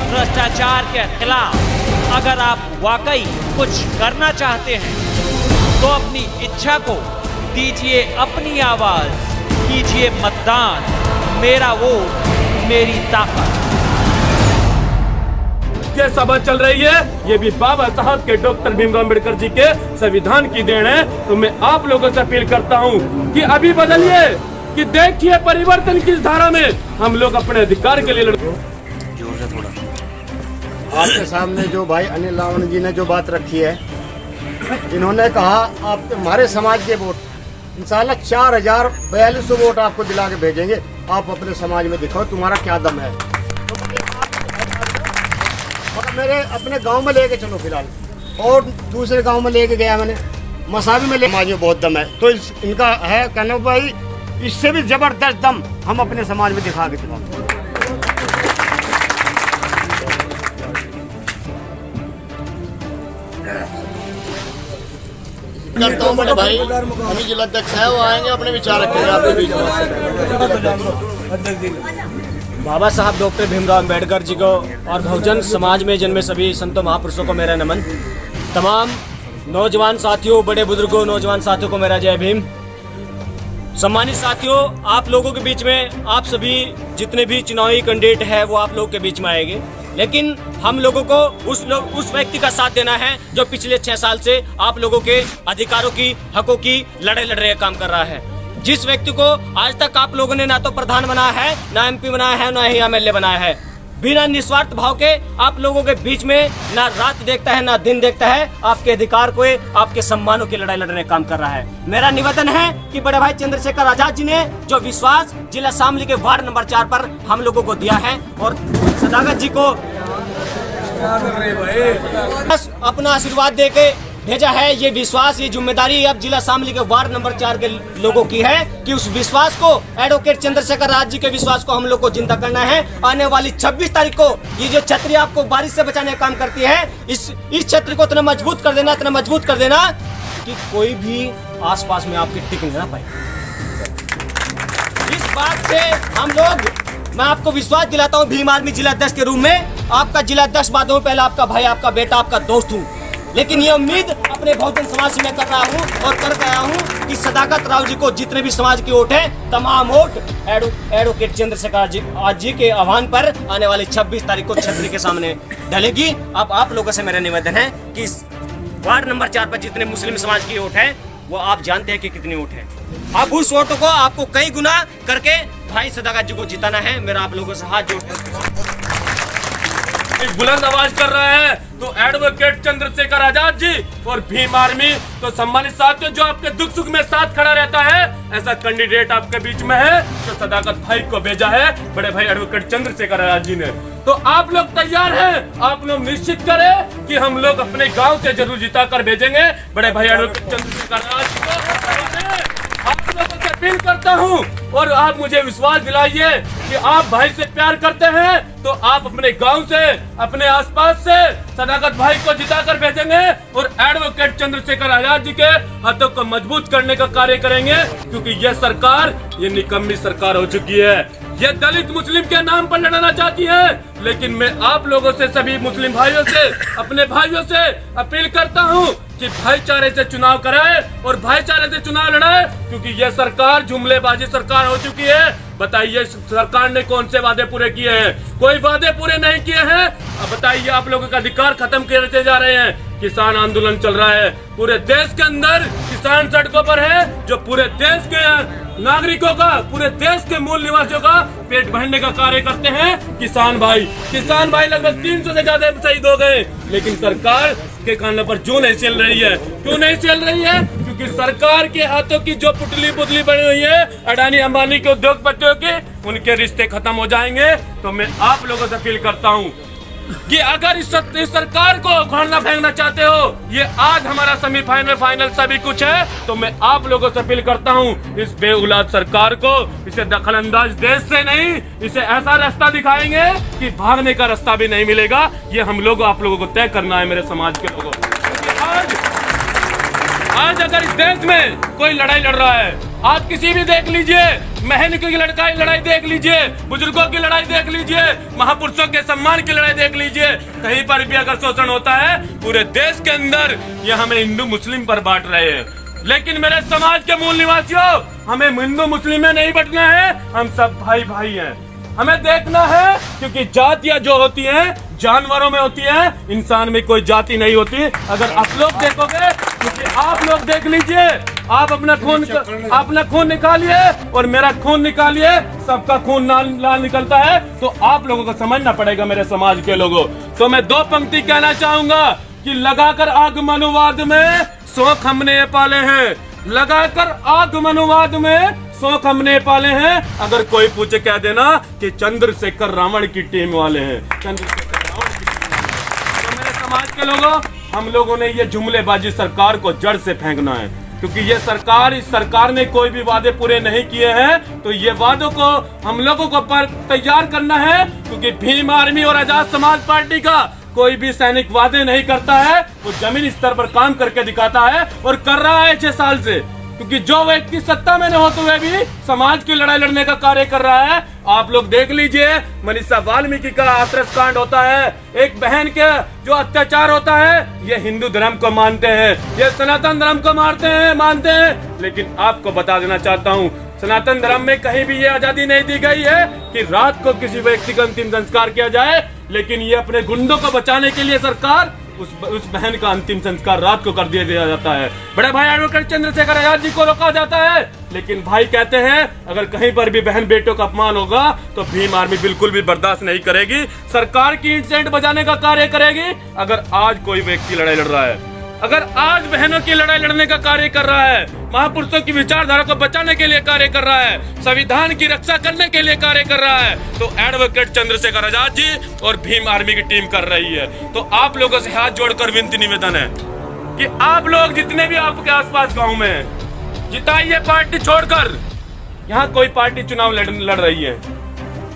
भ्रष्टाचार के खिलाफ अगर आप वाकई कुछ करना चाहते हैं तो अपनी इच्छा को दीजिए अपनी आवाज, कीजिए मतदान। मेरा वोट मेरी ताकत। ये सभा चल रही है, ये भी बाबा साहब के डॉक्टर भीमराव अम्बेडकर जी के संविधान की देन है। तो मैं आप लोगों से अपील करता हूँ कि अभी बदलिए, कि देखिए परिवर्तन किस धारा में हम लोग अपने अधिकार के लिए लड़ते। आपके सामने जो भाई अनिल लावण जी ने जो बात रखी है, इन्होंने कहा आप हमारे समाज के वोट इंशाल्लाह 4042 वोट आपको दिला के भेजेंगे। आप अपने समाज में दिखाओ तुम्हारा क्या दम है। तो मेरे अपने गांव में लेके चलो फिलहाल, और दूसरे गांव में लेके गया मैंने, मसावी में समाज में बहुत दम है। तो इनका है कहना भाई इससे भी जबरदस्त दम हम अपने समाज में दिखा के चलाओ। करता हूँ बड़े भाई, अभी जिला अध्यक्ष है, वो आएंगे अपने विचार रखेंगे आपके बीच में। बाबा साहब डॉक्टर भीमराव अम्बेडकर जी को और बहुजन समाज में जन्मे सभी संतों महापुरुषों को मेरा नमन। तमाम नौजवान साथियों, बड़े बुजुर्गों, नौजवान साथियों को मेरा जय भीम। सम्मानित साथियों, आप लोगों के बीच में आप सभी जितने भी चुनावी कैंडिडेट है वो आप लोगों के बीच में आएंगे, लेकिन हम लोगों को उस व्यक्ति का साथ देना है जो पिछले 6 साल से आप लोगों के अधिकारों की, हकों की लड़ाई लड़ रहे काम कर रहा है। जिस व्यक्ति को आज तक आप लोगों ने ना तो प्रधान बनाया है, ना एमपी बनाया है, ना ही एमएलए बनाया है, बिना निस्वार्थ भाव के आप लोगों के बीच में ना रात देखता है ना दिन देखता है, आपके अधिकार को, आपके सम्मानों की लड़ाई लड़ने काम कर रहा है। मेरा निवेदन है कि बड़े भाई चंद्रशेखर आजाद जी ने जो विश्वास जिला शामली के वार्ड नंबर 4 पर हम लोगों को दिया है, और सदागत जी को बस अपना आशीर्वाद दे के भेजा है, ये विश्वास, ये जिम्मेदारी अब जिला शामली के वार्ड नंबर 4 के लोगों की है कि उस विश्वास को, एडवोकेट चंद्रशेखर आजाद जी के विश्वास को हम लोग को जिंदा करना है। आने वाली 26 तारीख को ये जो छतरी आपको बारिश से बचाने का काम करती है, इस छतरी को इतना मजबूत कर देना, इतना मजबूत कर देना कि कोई भी आसपास में आपके टिक ना पाए। इस बात से हम लोग, मैं आपको विश्वास दिलाता हूँ भीम आर्मी जिला अध्यक्ष के रूप में, आपका जिला अध्यक्ष बाद में पहले आपका भाई, आपका बेटा, आपका दोस्त हूँ, लेकिन ये उम्मीद अपने बहुजन समाज से मैं कर रहा हूँ और कर गया हूँ कि सदाकत राव जी को जितने भी समाज की वोट है, तमाम वोट एडवोकेट चंद्रशेखर आजाद जी के आह्वान पर आने वाली 26 तारीख को छतरी के सामने डलेगी। अब आप लोगों से मेरा निवेदन है कि वार्ड नंबर 4 पर जितने मुस्लिम समाज की वोट है वो आप जानते हैं कि कितनी वोट है। अब उस वोटों को आपको कई गुना करके भाई सदाकत जी को जिताना है। मेरा आप लोगों से हाथ जोड़ बुलंद आवाज कर रहा है तो एडवोकेट चंद्रशेखर आजाद जी और भीम आर्मी। तो सम्मानित साथियों, जो आपके दुख सुख में साथ खड़ा रहता है, ऐसा कैंडिडेट आपके बीच में है जो सदाकत भाई को भेजा है बड़े भाई एडवोकेट चंद्रशेखर आजाद जी ने। तो आप लोग तैयार हैं? आप लोग निश्चित करें कि हम लोग अपने गांव से जरूर जिता कर भेजेंगे बड़े भाई एडवोकेट चंद्रशेखर आजाद जी को। आप लोगों से अपील करता हूँ और आप मुझे विश्वास दिलाइए कि आप भाई से प्यार करते हैं, तो आप अपने गांव से, अपने आसपास से सदाकत भाई को जिताकर भेजेंगे और एडवोकेट चंद्रशेखर आजाद जी के हाथों को मजबूत करने का कार्य करेंगे, क्योंकि यह सरकार, ये निकम्मी सरकार हो चुकी है। ये दलित मुस्लिम के नाम पर लड़ना चाहती है, लेकिन मैं आप लोगों से, सभी मुस्लिम भाइयों से, अपने भाइयों से अपील करता हूँ कि भाईचारे से चुनाव कराए और भाईचारे से चुनाव लड़ाए, क्योंकि यह सरकार जुमलेबाजी सरकार हो चुकी है। बताइए सरकार ने कौन से वादे पूरे किए हैं? कोई वादे पूरे नहीं किए हैं। अब बताइए, आप लोगों का अधिकार खत्म करते जा रहे हैं। किसान आंदोलन चल रहा है, पूरे देश के अंदर किसान सड़कों पर है, जो पूरे देश के नागरिकों का, पूरे देश के मूल निवासियों का पेट भरने का कार्य करते हैं किसान भाई। किसान भाई लगभग 300 से ज्यादा शहीद हो गए, लेकिन सरकार के कानों पर जो नहीं चल रही है। क्यों नहीं चल रही है? क्योंकि सरकार के हाथों की जो पुतली पुतली बनी हुई है अडानी अंबानी के उद्योगपतियों के, उनके रिश्ते खत्म हो जाएंगे। तो मैं आप लोगों से अपील करता हूँ कि अगर इस सरकार को उखाड़ना फेंकना चाहते हो, ये आज हमारा सेमीफाइनल फाइनल सभी कुछ है, तो मैं आप लोगों से अपील करता हूँ इस बेऔलाद सरकार को, इसे दखलंदाज देश से नहीं, इसे ऐसा रास्ता दिखाएंगे कि भागने का रास्ता भी नहीं मिलेगा। ये हम लोग, आप लोगों को तय करना है, मेरे समाज के लोगों। आज अगर इस देश में कोई लड़ाई लड़ रहा है, आप किसी भी देख लीजिए, महल की लड़ाई देख लीजिए, बुजुर्गों की लड़ाई देख लीजिए, महापुरुषों के सम्मान की लड़ाई देख लीजिए, कहीं पर भी अगर शोषण होता है पूरे देश के अंदर, ये हमें हिंदू मुस्लिम पर बांट रहे हैं। लेकिन मेरे समाज के मूल निवासियों, हमें हिंदू मुस्लिम में नहीं बंटना है, हम सब भाई भाई हैं। हमें देखना है, क्योंकि जातियां जो होती हैं जानवरों में होती है, इंसान में कोई जाति नहीं होती। अगर आप लोग देखोगे, क्योंकि आप लोग देख लीजिए, आप अपना खून निकालिए और मेरा खून निकालिए, सबका खून लाल निकलता है। तो आप लोगों को समझना पड़ेगा मेरे समाज के लोगों। तो मैं 2 पंक्ति कहना चाहूंगा कि लगाकर आग मनुवाद में शौक हमने पाले हैं, लगाकर आग मनुवाद में शौक हमने पाले हैं। अगर कोई पूछे कह देना कि चंद्रशेखर रावण की टीम वाले हैं, चंद्रशेखर रावण की टीम वाले हैं। तो मेरे समाज के लोगों, हम लोगों ने ये जुमलेबाजी सरकार को जड़ से फेंकना है, क्योंकि ये सरकार, इस सरकार ने कोई भी वादे पूरे नहीं किए हैं। तो ये वादों को हम लोगों को पर तैयार करना है, क्योंकि भीम आर्मी और आजाद समाज पार्टी का कोई भी सैनिक वादे नहीं करता है, वो जमीन स्तर पर काम करके दिखाता है और कर रहा है 6 साल से। क्योंकि जो व्यक्ति सत्ता में न होते हुए भी समाज की लड़ाई लड़ने का कार्य कर रहा है, आप लोग देख लीजिए, मनीषा वाल्मीकि का हाथरस कांड होता है, एक बहन के जो अत्याचार होता है, ये हिंदू धर्म को मानते हैं, ये सनातन धर्म को मानते हैं। लेकिन आपको बता देना चाहता हूँ, सनातन धर्म में कहीं भी ये आजादी नहीं दी गई है कि रात को किसी व्यक्ति का अंतिम संस्कार किया जाए। लेकिन ये अपने गुंडों को बचाने के लिए सरकार उस बहन का अंतिम संस्कार रात को कर दिया जाता है। बड़े भाई एडवोकेट चंद्रशेखर आजाद जी को रोका जाता है, लेकिन भाई कहते हैं अगर कहीं पर भी बहन बेटों का अपमान होगा तो भीम आर्मी बिल्कुल भी बर्दाश्त नहीं करेगी, सरकार की ईंट सेंट बजाने का कार्य करेगी। अगर आज कोई व्यक्ति लड़ाई लड़ रहा है, अगर आज बहनों की लड़ाई लड़ने का कार्य कर रहा है, महापुरुषों की विचारधारा को बचाने के लिए कार्य कर रहा है, संविधान की रक्षा करने के लिए कार्य कर रहा है, तो एडवोकेट चंद्रशेखर आजाद जी और भीम आर्मी की टीम कर रही है। तो आप लोगों से हाथ जोड़कर विनती निवेदन है कि आप लोग जितने भी आपके आसपास गांव में हैं, जिताइए पार्टी छोड़कर। यहाँ कोई पार्टी चुनाव लड़ रही है,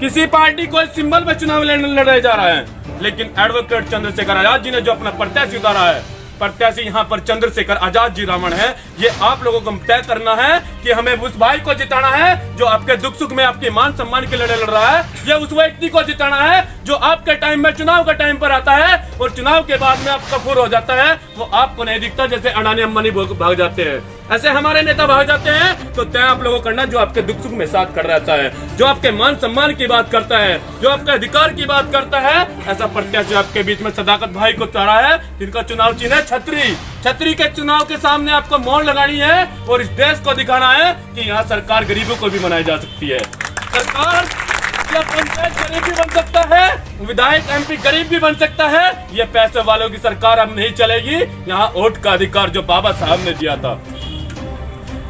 किसी पार्टी को सिंबल में चुनाव लड़ाया जा रहा है, लेकिन एडवोकेट चंद्रशेखर आजाद जी ने जो अपना प्रत्याशी उतारा है, प्रत्याशी यहाँ पर चंद्रशेखर आजाद जी रावण है। ये आप लोगों को तय करना है कि हमें उस भाई को जिताना है जो आपके दुख सुख में आपके मान सम्मान के लिए लड़ रहा है, या उस व्यक्ति को जिताना है जो आपके टाइम में, चुनाव का टाइम पर आता है और चुनाव के बाद में आपका फुर हो जाता है, वो आपको नहीं दिखता। जैसे अडानी अंबानी भाग जाते हैं, ऐसे हमारे नेता भाग जाते हैं। तो तय आप लोगों को करना जो आपके दुख सुख में साथ खड़ा रहता है, जो आपके मान सम्मान की बात करता है, जो आपके अधिकार की बात करता है, ऐसा प्रत्याशी आपके बीच में सदाकत भाई को चढ़ा है, जिनका चुनाव चिन्ह है छतरी। छतरी के चुनाव के सामने आपको मोहर लगानी है और इस देश को दिखाना है कि यहाँ सरकार गरीबों को भी बनाई जा सकती है। सरकार या पंचायत गरीब भी बन सकता है, विधायक एमपी गरीब भी बन सकता है। ये पैसे वालों की सरकार अब नहीं चलेगी। यहाँ वोट का अधिकार जो बाबा साहब ने दिया था,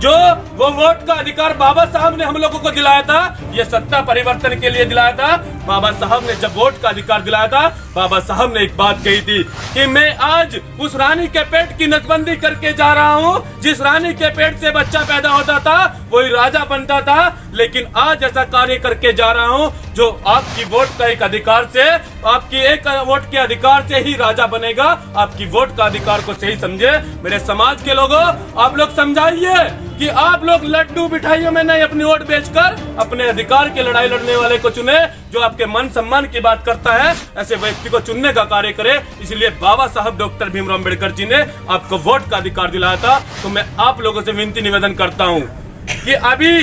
जो वो वोट का अधिकार बाबा साहब ने हम लोगों को दिलाया था, ये सत्ता परिवर्तन के लिए दिलाया था। बाबा साहब ने जब वोट का अधिकार दिलाया था, बाबा साहब ने एक बात कही थी कि मैं आज उस रानी के पेट की नसबंदी करके जा रहा हूँ। जिस रानी के पेट से बच्चा पैदा होता था वही राजा बनता था, लेकिन आज ऐसा कार्य करके जा रहा हूँ जो आपकी वोट का एक अधिकार से, आपकी एक वोट के अधिकार से ही राजा बनेगा। आपकी वोट का अधिकार को सही समझे मेरे समाज के लोगों। आप लोग समझाइए कि आप लोग लड्डू मिठाइयों में नहीं, अपनी वोट बेचकर अपने अधिकार की लड़ाई लड़ने वाले को चुने, जो आपके मन सम्मान की बात करता है। ऐसे व्यक्ति को चुनने का कार्य करे। इसलिए बाबा साहब डॉक्टर भीमराव अम्बेडकर जी ने आपको वोट का अधिकार दिलाया था। तो मैं आप लोगों से विनती निवेदन करता हूँ कि अभी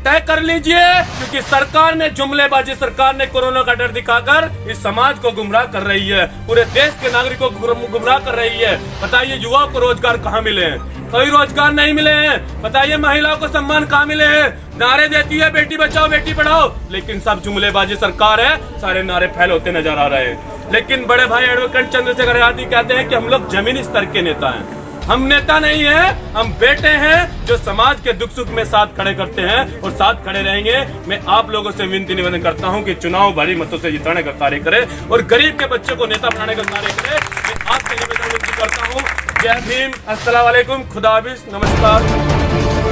तय कर लीजिए, क्योंकि सरकार ने जुमलेबाजी, सरकार ने कोरोना का डर दिखाकर इस समाज को गुमराह कर रही है, पूरे देश के नागरिकों को गुमराह कर रही है। बताइए युवाओं को रोजगार कहाँ मिले हैं? कोई रोजगार नहीं मिले हैं। बताइए महिलाओं को सम्मान कहाँ मिले हैं? नारे देती है बेटी बचाओ बेटी पढ़ाओ, लेकिन सब जुमलेबाजी सरकार है, सारे नारे फैल होते नजर आ रहे हैं। लेकिन बड़े भाई एडवोकेट चंद्रशेखर आजाद जी कहते हैं कि हम लोग जमीनी स्तर के नेता हैं। हम नेता नहीं हैं, हम बेटे हैं जो समाज के दुख सुख में साथ खड़े करते हैं और साथ खड़े रहेंगे। मैं आप लोगों से विनती निवेदन करता हूं कि चुनाव भारी मतों से जिताने का कार्य करें और गरीब के बच्चों को नेता बनाने का कार्य करें। मैं आपसे निवेदन करता हूं। जय भीम, अस्सलाम वालेकुम, खुदा हाफिज, नमस्कार।